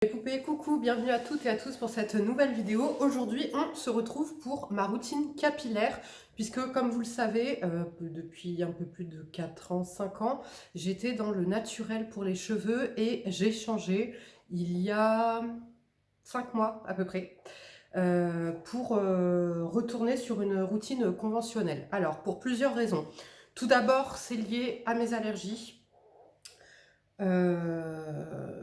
Mes poupées, coucou, bienvenue à toutes et à tous pour cette nouvelle vidéo. Aujourd'hui, on se retrouve pour ma routine capillaire, puisque comme vous le savez, depuis un peu plus de 4 ans, 5 ans, j'étais dans le naturel pour les cheveux et j'ai changé il y a 5 mois à peu près. Pour retourner sur une routine conventionnelle. Alors, pour plusieurs raisons. Tout d'abord, c'est lié à mes allergies.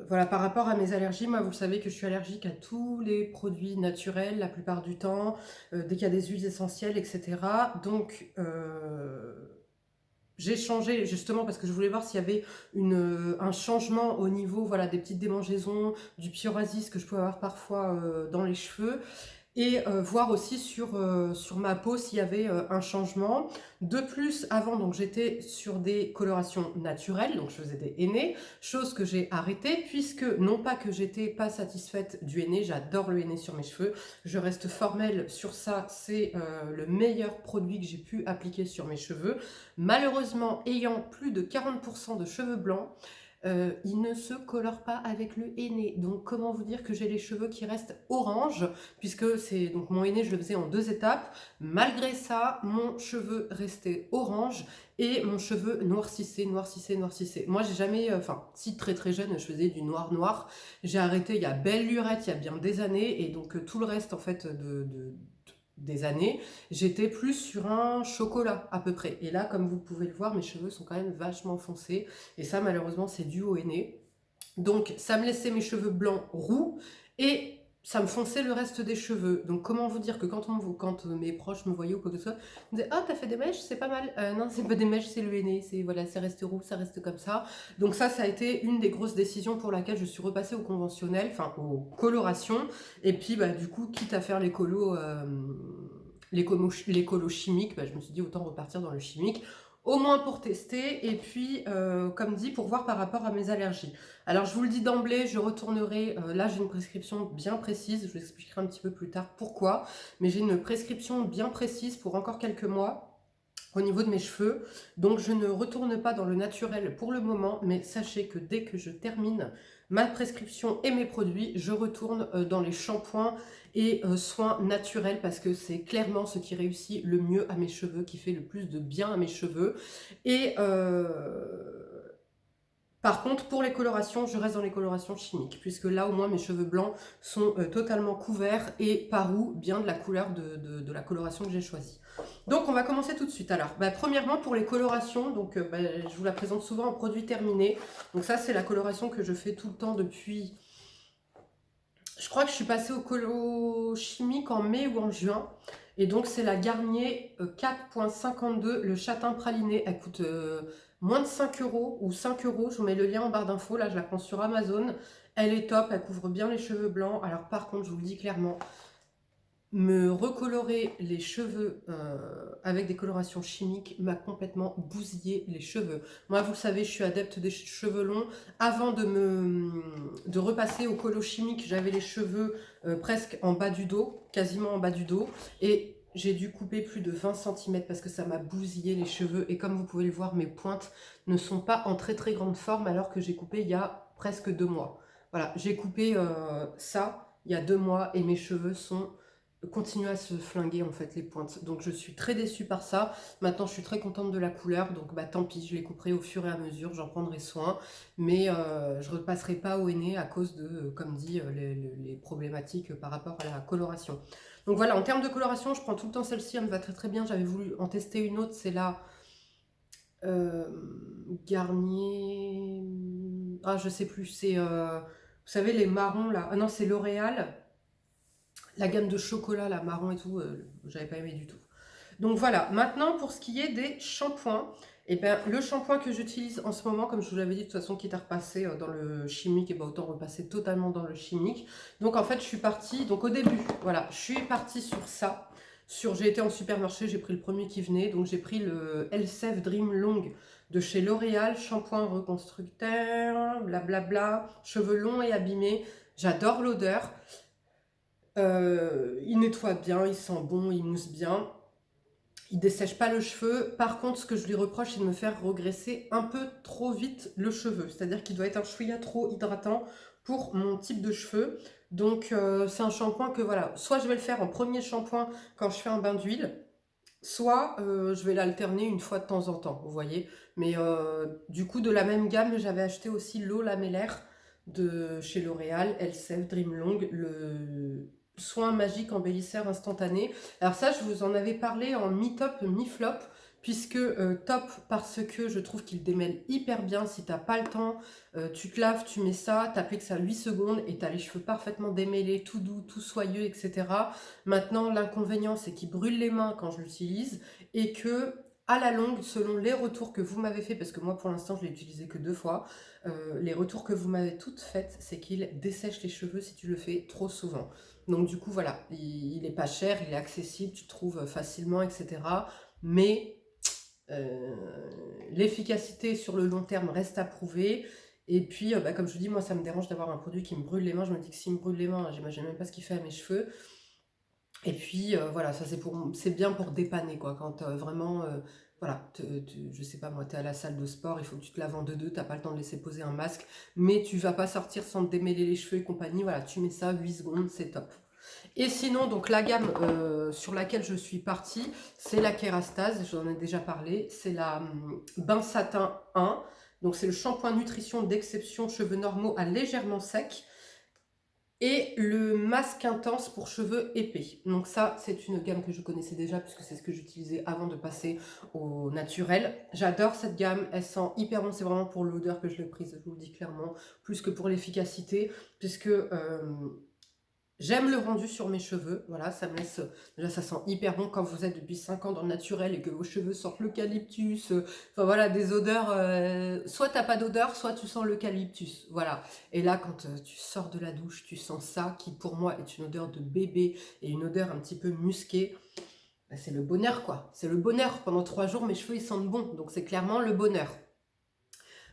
Voilà, par rapport à mes allergies, moi vous le savez que je suis allergique à tous les produits naturels la plupart du temps, dès qu'il y a des huiles essentielles, etc. Donc j'ai changé justement parce que je voulais voir s'il y avait un changement au niveau voilà, des petites démangeaisons, du psoriasis que je peux avoir parfois dans les cheveux et voir aussi sur ma peau s'il y avait un changement. De plus, avant, donc j'étais sur des colorations naturelles, donc je faisais des henné, chose que j'ai arrêtée puisque non pas que j'étais pas satisfaite du henné, j'adore le henné sur mes cheveux, je reste formelle sur ça, c'est le meilleur produit que j'ai pu appliquer sur mes cheveux. Malheureusement, ayant plus de 40% de cheveux blancs, il ne se colore pas avec le henné. Donc comment vous dire que j'ai les cheveux qui restent orange, puisque c'est donc mon henné, je le faisais en 2 étapes. Malgré ça, mon cheveu restait orange et mon cheveu noircissait, noircissait, noircissait. Moi, j'ai jamais, enfin, si très très jeune, je faisais du noir noir. J'ai arrêté il y a belle lurette, il y a bien des années, et donc tout le reste en fait des années, j'étais plus sur un chocolat à peu près. Et là, comme vous pouvez le voir, mes cheveux sont quand même vachement foncés. Et ça, malheureusement, c'est dû au henné. Donc, ça me laissait mes cheveux blancs roux et ça me fonçait le reste des cheveux. Donc, comment vous dire que quand mes proches me voyaient ou quoi que ce soit, ils me disaient «Ah, t'as fait des mèches, c'est pas mal.» Non, c'est pas des mèches, c'est le henné. C'est voilà, c'est resté roux, ça reste comme ça. Donc ça a été une des grosses décisions pour laquelle je suis repassée au conventionnel, enfin aux colorations. Et puis, bah, du coup, quitte à faire les colos chimiques, bah, je me suis dit autant repartir dans le chimique, au moins pour tester, et puis, comme dit, pour voir par rapport à mes allergies. Alors, je vous le dis d'emblée, je retournerai, là j'ai une prescription bien précise, je vous expliquerai un petit peu plus tard pourquoi, mais j'ai une prescription bien précise pour encore quelques mois au niveau de mes cheveux, donc je ne retourne pas dans le naturel pour le moment, mais sachez que dès que je termine ma prescription et mes produits, je retourne dans les shampoings et soins naturels parce que c'est clairement ce qui réussit le mieux à mes cheveux, qui fait le plus de bien à mes cheveux. Et par contre, pour les colorations, je reste dans les colorations chimiques, puisque là, au moins, mes cheveux blancs sont totalement couverts et par où bien de la couleur de la coloration que j'ai choisie. Donc, on va commencer tout de suite. Alors, premièrement, pour les colorations, donc, je vous la présente souvent en produit terminé. Donc ça, c'est la coloration que je fais tout le temps depuis... Je crois que je suis passée au colo chimique en mai ou en juin. Et donc, c'est la Garnier 4.52, le châtain praliné. Elle coûte moins de 5 euros ou 5 euros. Je vous mets le lien en barre d'infos. Là, je la prends sur Amazon. Elle est top, elle couvre bien les cheveux blancs. Alors, par contre, je vous le dis clairement, me recolorer les cheveux avec des colorations chimiques m'a complètement bousillé les cheveux. Moi, vous le savez, je suis adepte des cheveux longs. Avant de repasser au colo chimique, j'avais les cheveux presque en bas du dos, quasiment en bas du dos. Et j'ai dû couper plus de 20 cm parce que ça m'a bousillé les cheveux. Et comme vous pouvez le voir, mes pointes ne sont pas en très très grande forme alors que j'ai coupé il y a presque 2 mois. Voilà, j'ai coupé ça il y a 2 mois et mes cheveux continuent à se flinguer en fait les pointes. Donc je suis très déçue par ça. Maintenant je suis très contente de la couleur, donc tant pis, je les couperai au fur et à mesure, j'en prendrai soin. Mais je ne repasserai pas au henné à cause de, comme dit, les problématiques par rapport à la coloration. Donc voilà, en termes de coloration, je prends tout le temps celle-ci, elle me va très très bien. J'avais voulu en tester une autre, c'est la Garnier... Ah je sais plus, c'est... vous savez les marrons là, ah non c'est L'Oréal. La gamme de chocolat, la marron et tout, j'avais pas aimé du tout. Donc voilà, maintenant pour ce qui est des shampoings, eh ben, le shampoing que j'utilise en ce moment, comme je vous l'avais dit, de toute façon, quitte à repasser dans le chimique, et ben autant repasser totalement dans le chimique. Donc en fait, je suis partie, donc au début, voilà, je suis partie sur ça. J'ai été en supermarché, j'ai pris le premier qui venait, donc j'ai pris le Elseve Dream Long de chez L'Oréal, shampoing reconstructeur, blablabla, cheveux longs et abîmés. J'adore l'odeur. Il nettoie bien, il sent bon, il mousse bien. Il dessèche pas le cheveu. Par contre, ce que je lui reproche, c'est de me faire regresser un peu trop vite le cheveu. C'est-à-dire qu'il doit être un chouïa trop hydratant pour mon type de cheveux. Donc c'est un shampoing que voilà, soit je vais le faire en premier shampoing quand je fais un bain d'huile, soit je vais l'alterner une fois de temps en temps, vous voyez. Mais du coup, de la même gamme, j'avais acheté aussi l'eau lamellaire de chez L'Oréal, Elseve Dream Long, le soin magique embellisseur instantané. Alors ça, je vous en avais parlé en mi-top, mi-flop, puisque top parce que je trouve qu'il démêle hyper bien. Si t'as pas le temps, tu te laves, tu mets ça, t'appliques ça 8 secondes et t'as les cheveux parfaitement démêlés, tout doux, tout soyeux, etc. Maintenant, l'inconvénient, c'est qu'il brûle les mains quand je l'utilise et que, à la longue, selon les retours que vous m'avez fait, parce que moi, pour l'instant, je l'ai utilisé que 2 fois, les retours que vous m'avez toutes faites, c'est qu'il dessèche les cheveux si tu le fais trop souvent. Donc, du coup, voilà, il est pas cher, il est accessible, tu le trouves facilement, etc. Mais l'efficacité sur le long terme reste à prouver. Et puis, comme je vous dis, moi, ça me dérange d'avoir un produit qui me brûle les mains. Je me dis que s'il me brûle les mains, j'imagine même pas ce qu'il fait à mes cheveux. Et puis voilà, ça c'est bien pour dépanner quoi, quand vraiment, voilà, je sais pas moi, tu es à la salle de sport, il faut que tu te laves en deux, t'as pas le temps de laisser poser un masque, mais tu vas pas sortir sans te démêler les cheveux et compagnie, voilà, tu mets ça 8 secondes, c'est top. Et sinon, donc la gamme sur laquelle je suis partie, c'est la Kérastase, j'en ai déjà parlé, c'est la Bain Satin 1, donc c'est le shampoing nutrition d'exception cheveux normaux à légèrement sec, et le masque intense pour cheveux épais. Donc ça, c'est une gamme que je connaissais déjà puisque c'est ce que j'utilisais avant de passer au naturel. J'adore cette gamme, elle sent hyper bon, c'est vraiment pour l'odeur que je l'ai prise, je vous le dis clairement, plus que pour l'efficacité, puisque j'aime le rendu sur mes cheveux, voilà, ça me laisse, déjà ça sent hyper bon quand vous êtes depuis 5 ans dans le naturel et que vos cheveux sentent l'eucalyptus, enfin voilà, des odeurs, soit t'as pas d'odeur, soit tu sens l'eucalyptus, voilà. Et là, quand tu sors de la douche, tu sens ça, qui pour moi est une odeur de bébé et une odeur un petit peu musquée, bah, c'est le bonheur quoi, c'est le bonheur. Pendant 3 jours, mes cheveux ils sentent bon, donc c'est clairement le bonheur.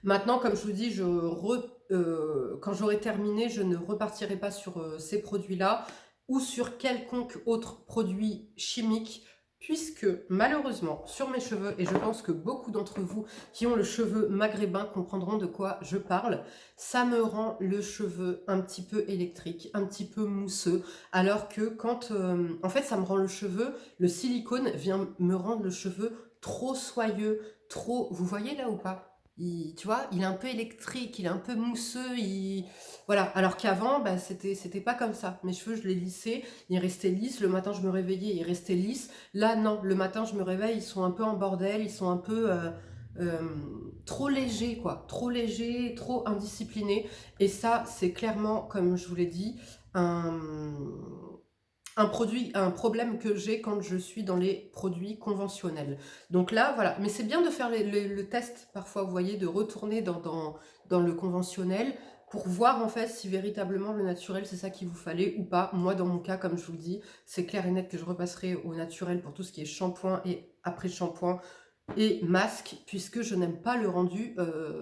Maintenant, comme je vous dis, quand j'aurai terminé, je ne repartirai pas sur ces produits-là ou sur quelconque autre produit chimique, puisque malheureusement, sur mes cheveux, et je pense que beaucoup d'entre vous qui ont le cheveu maghrébin comprendront de quoi je parle, ça me rend le cheveu un petit peu électrique, un petit peu mousseux, alors que quand... en fait, ça me rend le cheveu, le silicone vient me rendre le cheveu trop soyeux, trop... Vous voyez là ou pas? Tu vois, il est un peu électrique, il est un peu mousseux, voilà. Alors qu'avant, bah, c'était pas comme ça. Mes cheveux, je les lissais, ils restaient lisses. Le matin, je me réveillais, ils restaient lisses. Là, non. Le matin, je me réveille, ils sont un peu en bordel, ils sont un peu euh, trop légers, quoi. Trop légers, trop indisciplinés. Et ça, c'est clairement, comme je vous l'ai dit, un problème que j'ai quand je suis dans les produits conventionnels. Donc là, voilà. Mais c'est bien de faire le test parfois, vous voyez, de retourner dans le conventionnel pour voir en fait si véritablement le naturel, c'est ça qu'il vous fallait ou pas. Moi, dans mon cas, comme je vous le dis, c'est clair et net que je repasserai au naturel pour tout ce qui est shampoing et après-shampoing et masque, puisque je n'aime pas le rendu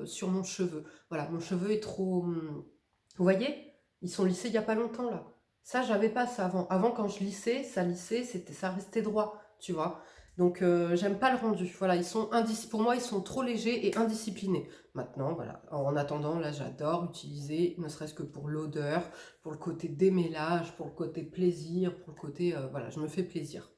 sur mon cheveu. Voilà, mon cheveu est trop... Vous voyez, ils sont lissés il n'y a pas longtemps là. Ça, j'avais pas ça avant. Avant, quand je lissais, ça restait droit, tu vois. Donc, j'aime pas le rendu. Voilà, pour moi, ils sont trop légers et indisciplinés. Maintenant, voilà. En attendant, là, j'adore utiliser, ne serait-ce que pour l'odeur, pour le côté démêlage, pour le côté plaisir, pour le côté, voilà, je me fais plaisir.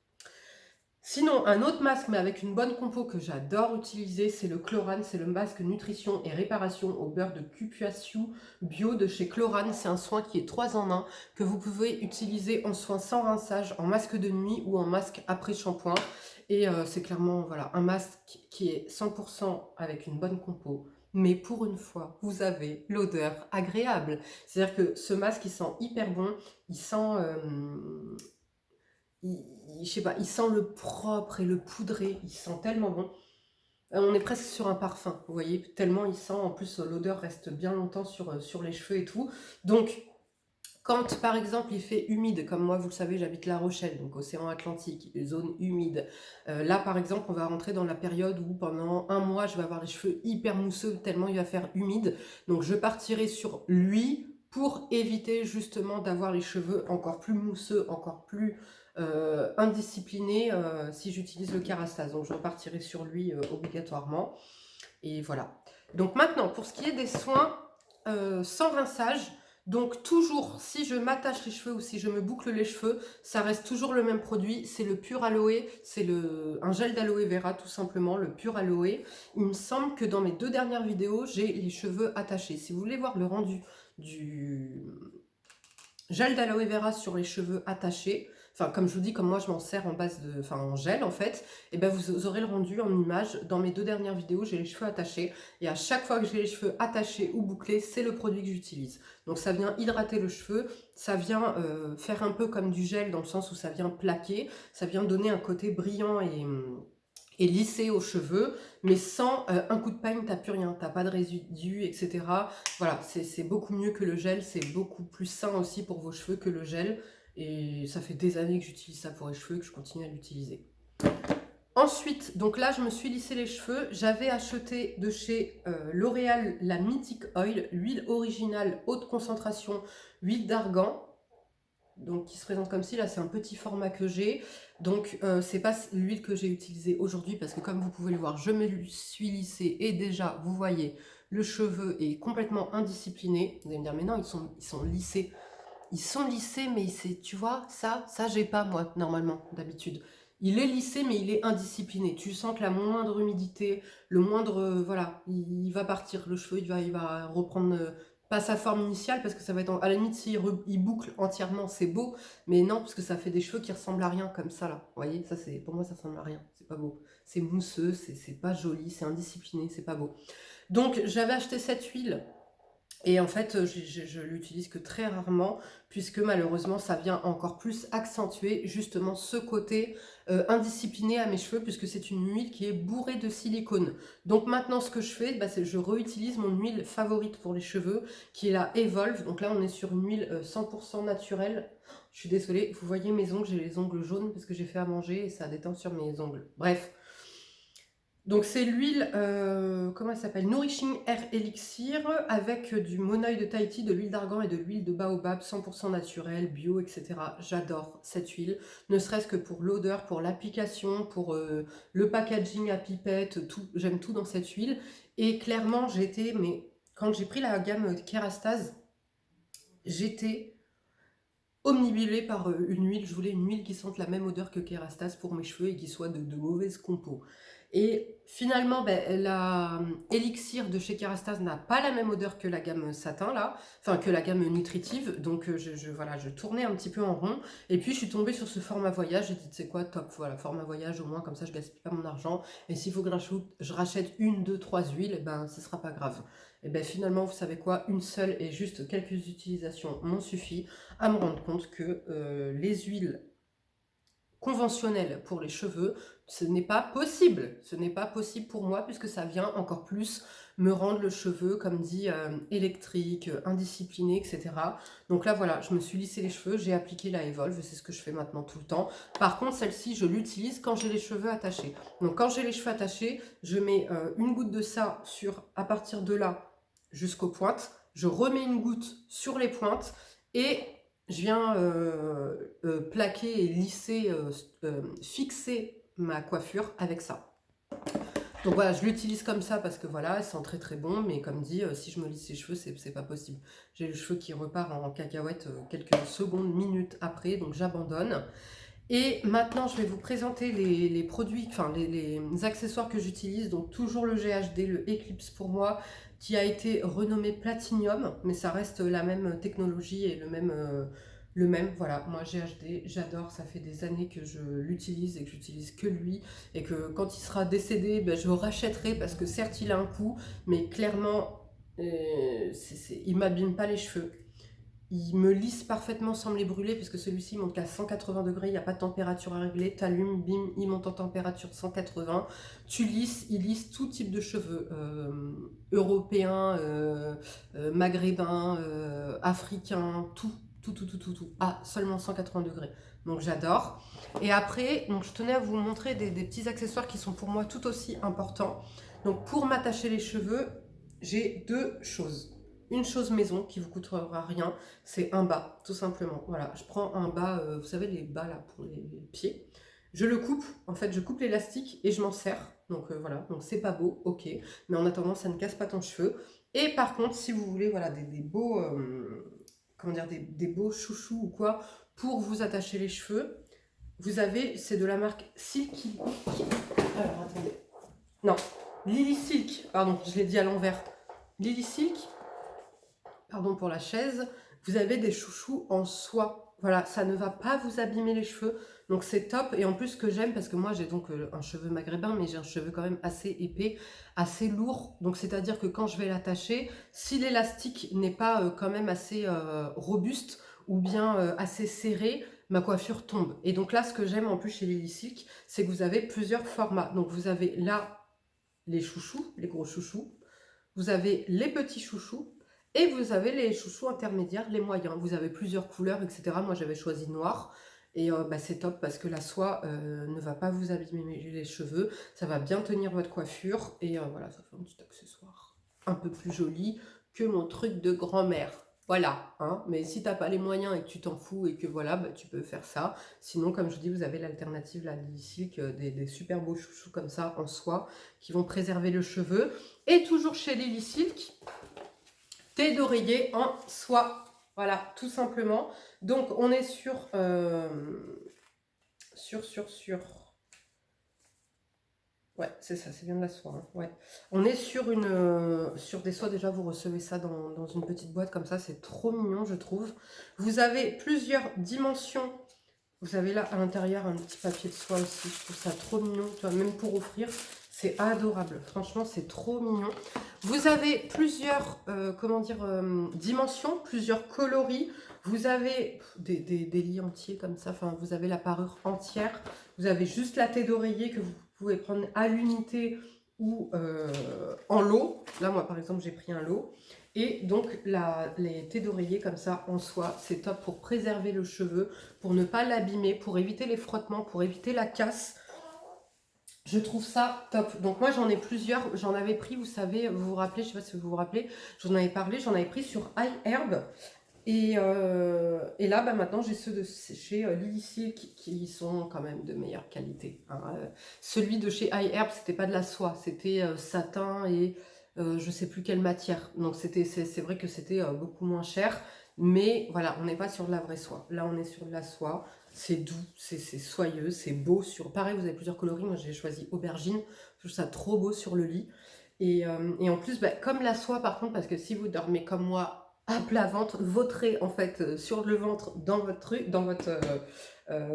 Sinon, un autre masque, mais avec une bonne compo que j'adore utiliser, c'est le Chlorane. C'est le masque nutrition et réparation au beurre de cupuaçu bio de chez Chlorane. C'est un soin qui est 3 en 1, que vous pouvez utiliser en soin sans rinçage, en masque de nuit ou en masque après shampoing. Et c'est clairement voilà, un masque qui est 100% avec une bonne compo. Mais pour une fois, vous avez l'odeur agréable. C'est-à-dire que ce masque, il sent hyper bon. Il sent... je sais pas, il sent le propre et le poudré, il sent tellement bon. On est presque sur un parfum, vous voyez, tellement il sent, en plus l'odeur reste bien longtemps sur les cheveux et tout. Donc, quand par exemple il fait humide, comme moi vous le savez, j'habite La Rochelle, donc océan Atlantique, zone humide. Là par exemple, on va rentrer dans la période où pendant 1 mois, je vais avoir les cheveux hyper mousseux, tellement il va faire humide. Donc je partirai sur lui pour éviter justement d'avoir les cheveux encore plus mousseux, encore plus indisciplinés si j'utilise le Kérastase. Donc je repartirai sur lui obligatoirement. Et voilà. Donc maintenant, pour ce qui est des soins sans rinçage, Donc toujours, si je m'attache les cheveux ou si je me boucle les cheveux, ça reste toujours le même produit. C'est le pur aloe, c'est un gel d'aloe vera tout simplement, le pur aloe. Il me semble que dans mes 2 dernières vidéos, j'ai les cheveux attachés. Si vous voulez voir le rendu du gel d'aloe vera sur les cheveux attachés, enfin comme je vous dis, comme moi je m'en sers en base de, enfin en gel en fait, et ben vous aurez le rendu en image. Dans mes 2 dernières vidéos, j'ai les cheveux attachés et à chaque fois que j'ai les cheveux attachés ou bouclés, c'est le produit que j'utilise. Donc ça vient hydrater le cheveu, ça vient faire un peu comme du gel dans le sens où ça vient plaquer, ça vient donner un côté brillant et lissé aux cheveux, mais sans un coup de peigne, t'as plus rien, t'as pas de résidus, etc. Voilà, c'est beaucoup mieux que le gel, c'est beaucoup plus sain aussi pour vos cheveux que le gel, et ça fait des années que j'utilise ça pour les cheveux et que je continue à l'utiliser. Ensuite, donc là je me suis lissé les cheveux, j'avais acheté de chez L'Oréal la Mythic Oil, l'huile originale haute concentration, huile d'argan, donc qui se présente comme ci, là c'est un petit format que j'ai, donc c'est pas l'huile que j'ai utilisée aujourd'hui parce que comme vous pouvez le voir, je me suis lissée et déjà vous voyez le cheveu est complètement indiscipliné. Vous allez me dire mais non, ils sont lissés, mais tu vois ça j'ai pas moi normalement d'habitude. Il est lissé mais il est indiscipliné, tu sens que la moindre humidité, le moindre voilà, il va partir, le cheveu il va reprendre pas sa forme initiale parce que ça va être à la limite s'il boucle entièrement c'est beau, mais non parce que ça fait des cheveux qui ressemblent à rien comme ça là, vous voyez, ça c'est pour moi ça ressemble à rien, c'est pas beau, c'est mousseux, c'est pas joli, c'est indiscipliné, c'est pas beau. Donc j'avais acheté cette huile et en fait je l'utilise que très rarement puisque malheureusement ça vient encore plus accentuer justement ce côté indiscipliné à mes cheveux puisque c'est une huile qui est bourrée de silicone. Donc maintenant ce que je fais, bah, c'est je réutilise mon huile favorite pour les cheveux qui est la Evolve. Donc là on est sur une huile 100% naturelle. Je suis désolée, vous voyez mes ongles, j'ai les ongles jaunes parce que j'ai fait à manger et ça détend sur mes ongles. Bref. Donc c'est l'huile, comment elle s'appelle, Nourishing Air Elixir avec du monoeil de Tahiti, de l'huile d'argan et de l'huile de baobab 100% naturelle, bio, etc. J'adore cette huile, ne serait-ce que pour l'odeur, pour l'application, pour le packaging à pipette, tout, j'aime tout dans cette huile. Et clairement j'étais, mais quand j'ai pris la gamme Kerastase, j'étais omnibulée par une huile. Je voulais une huile qui sente la même odeur que Kerastase pour mes cheveux et qui soit de mauvaise compo. Et finalement, ben, la Elixir de chez Kerastase n'a pas la même odeur que la gamme satin là, enfin que la gamme nutritive. Donc voilà, je tournais un petit peu en rond. Et puis je suis tombée sur ce format voyage. J'ai dit c'est quoi, top, voilà, format voyage au moins comme ça je gaspille pas mon argent. Et s'il faut que je rachète une, deux, trois huiles, ben ce sera pas grave. Et ben finalement, vous savez quoi, une seule et juste quelques utilisations m'ont suffi à me rendre compte que les huiles conventionnelles pour les cheveux, ce n'est pas possible. Ce n'est pas possible pour moi puisque ça vient encore plus me rendre le cheveu, comme dit, électrique, indiscipliné, etc. Donc là, voilà, je me suis lissé les cheveux, j'ai appliqué la Evolve, c'est ce que je fais maintenant tout le temps. Par contre, celle-ci, je l'utilise quand j'ai les cheveux attachés. Donc quand j'ai les cheveux attachés, je mets une goutte de ça à partir de là jusqu'aux pointes. Je remets une goutte sur les pointes et je viens plaquer et lisser, fixer ma coiffure avec ça. Donc voilà, je l'utilise comme ça parce que voilà, elle sent très très bon, mais comme dit, si je me lisse les cheveux, c'est pas possible. J'ai le cheveu qui repart en cacahuète quelques secondes, minutes après, donc j'abandonne. Et maintenant, je vais vous présenter les produits, enfin les accessoires que j'utilise. Donc toujours le GHD, le Eclipse pour moi, qui a été renommé Platinium, mais ça reste la même technologie et le même. Voilà, moi GHD, j'adore, ça fait des années que je l'utilise et que j'utilise que lui. Et que quand il sera décédé, ben, je rachèterai parce que certes il a un coût, mais clairement, il m'abîme pas les cheveux. Il me lisse parfaitement sans me les brûler parce que celui-ci monte qu'à 180 degrés, il n'y a pas de température à régler, t'allumes, bim, il monte en température 180, tu lisses, il lisse tout type de cheveux, européens, maghrébins, africains, tout, à seulement 180 degrés. Donc j'adore. Et après, donc, je tenais à vous montrer des petits accessoires qui sont pour moi tout aussi importants. Donc pour m'attacher les cheveux, j'ai deux choses. Une chose maison qui vous coûtera rien, c'est un bas, tout simplement. Voilà, je prends un bas, vous savez les bas là pour les pieds. Je le coupe, en fait je coupe l'élastique et je m'en sers. Donc voilà, donc c'est pas beau, ok. Mais en attendant, ça ne casse pas ton cheveu. Et par contre, si vous voulez voilà, des beaux comment dire, des beaux chouchous ou quoi, pour vous attacher les cheveux. Vous avez, c'est de la marque Silky. Alors, attendez. Non, Lily Silk, pardon, je l'ai dit à l'envers. Lily Silk, pardon pour la chaise. Vous avez des chouchous en soie. Voilà, ça ne va pas vous abîmer les cheveux. Donc c'est top. Et en plus, ce que j'aime, parce que moi j'ai donc un cheveu maghrébin, mais j'ai un cheveu quand même assez épais, assez lourd. Donc c'est-à-dire que quand je vais l'attacher, si l'élastique n'est pas quand même assez robuste ou bien assez serré, ma coiffure tombe. Et donc là, ce que j'aime en plus chez Lily Silk, c'est que vous avez plusieurs formats. Donc vous avez là les chouchous, les gros chouchous. Vous avez les petits chouchous. Et vous avez les chouchous intermédiaires, les moyens. Vous avez plusieurs couleurs, etc. Moi, j'avais choisi noir. Et bah, c'est top parce que la soie ne va pas vous abîmer les cheveux. Ça va bien tenir votre coiffure. Et voilà, ça fait un petit accessoire un peu plus joli que mon truc de grand-mère. Voilà, hein. Mais si t'as pas les moyens et que tu t'en fous et que voilà, bah, tu peux faire ça. Sinon, comme je vous dis, vous avez l'alternative, la Lily Silk, des super beaux chouchous comme ça en soie qui vont préserver le cheveu. Et toujours chez Lily Silk, thé d'oreiller en soie. Voilà, tout simplement. Donc, on est sur... Ouais, c'est ça, c'est bien de la soie. Hein. Ouais. On est sur sur des soies, déjà, vous recevez ça dans une petite boîte comme ça. C'est trop mignon, je trouve. Vous avez plusieurs dimensions. Vous avez là, à l'intérieur, un petit papier de soie aussi. Je trouve ça trop mignon. Tu vois, même pour offrir, c'est adorable. Franchement, c'est trop mignon. Vous avez plusieurs, comment dire, dimensions, plusieurs coloris. Vous avez des lits entiers comme ça. Enfin, vous avez la parure entière. Vous avez juste la tête d'oreiller que vous pouvez prendre à l'unité ou en lot. Là, moi, par exemple, j'ai pris un lot. Et donc, les thés d'oreiller comme ça en soie, c'est top pour préserver le cheveu, pour ne pas l'abîmer, pour éviter les frottements, pour éviter la casse. Je trouve ça top. Donc moi j'en ai plusieurs. J'en avais pris, vous savez, vous vous rappelez, je sais pas si vous vous rappelez, j'en avais parlé, j'en avais pris sur iHerb. Et là, bah, maintenant, j'ai ceux de chez Lily Silk qui sont quand même de meilleure qualité. Hein. Celui de chez iHerb, c'était pas de la soie, c'était satin et je sais plus quelle matière. Donc c'est vrai que c'était beaucoup moins cher. Mais voilà, on n'est pas sur de la vraie soie. Là, on est sur de la soie. C'est doux, c'est soyeux, c'est beau. Pareil, vous avez plusieurs coloris. Moi, j'ai choisi aubergine. Je trouve ça trop beau sur le lit. Et en plus, bah, comme la soie, par contre, parce que si vous dormez comme moi, à plat ventre, vautré en fait sur le ventre dans votre truc, dans votre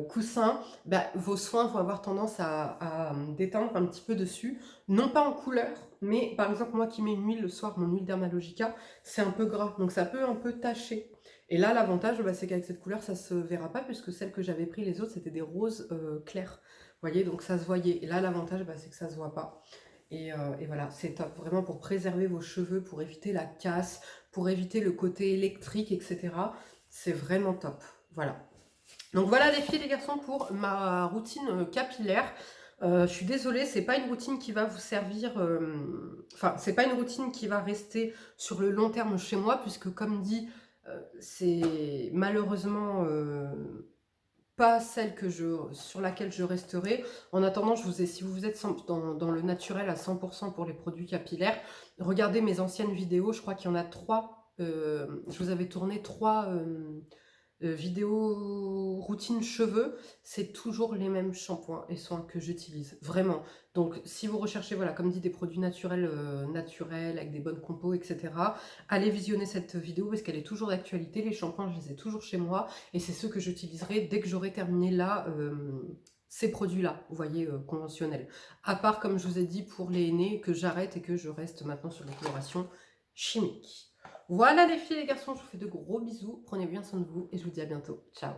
coussin, bah, vos soins vont avoir tendance à déteindre un petit peu dessus, non pas en couleur, mais par exemple moi qui mets une huile le soir, mon huile Dermalogica, c'est un peu gras, donc ça peut un peu tacher. Et là l'avantage, bah, c'est qu'avec cette couleur ça se verra pas, puisque celle que j'avais pris, les autres c'était des roses clairs, vous voyez, donc ça se voyait. Et là l'avantage, bah, c'est que ça se voit pas. Et voilà, c'est top, vraiment pour préserver vos cheveux, pour éviter la casse, pour éviter le côté électrique, etc. C'est vraiment top, voilà. Donc voilà les filles et les garçons pour ma routine capillaire. Je suis désolée, c'est pas une routine qui va vous servir, enfin c'est pas une routine qui va rester sur le long terme chez moi, puisque comme dit, c'est malheureusement pas celle sur laquelle je resterai. En attendant, si vous êtes dans le naturel à 100% pour les produits capillaires, regardez mes anciennes vidéos, je crois qu'il y en a 3. Je vous avais tourné 3 vidéos routine cheveux. C'est toujours les mêmes shampoings et soins que j'utilise, vraiment. Donc si vous recherchez, voilà, comme dit, des produits naturels, avec des bonnes compos, etc., allez visionner cette vidéo parce qu'elle est toujours d'actualité. Les shampoings, je les ai toujours chez moi et c'est ceux que j'utiliserai dès que j'aurai terminé là ces produits-là, vous voyez, conventionnels. À part, comme je vous ai dit, pour les aînés, que j'arrête et que je reste maintenant sur les colorations chimiques. Voilà les filles et les garçons, je vous fais de gros bisous, prenez bien soin de vous et je vous dis à bientôt. Ciao!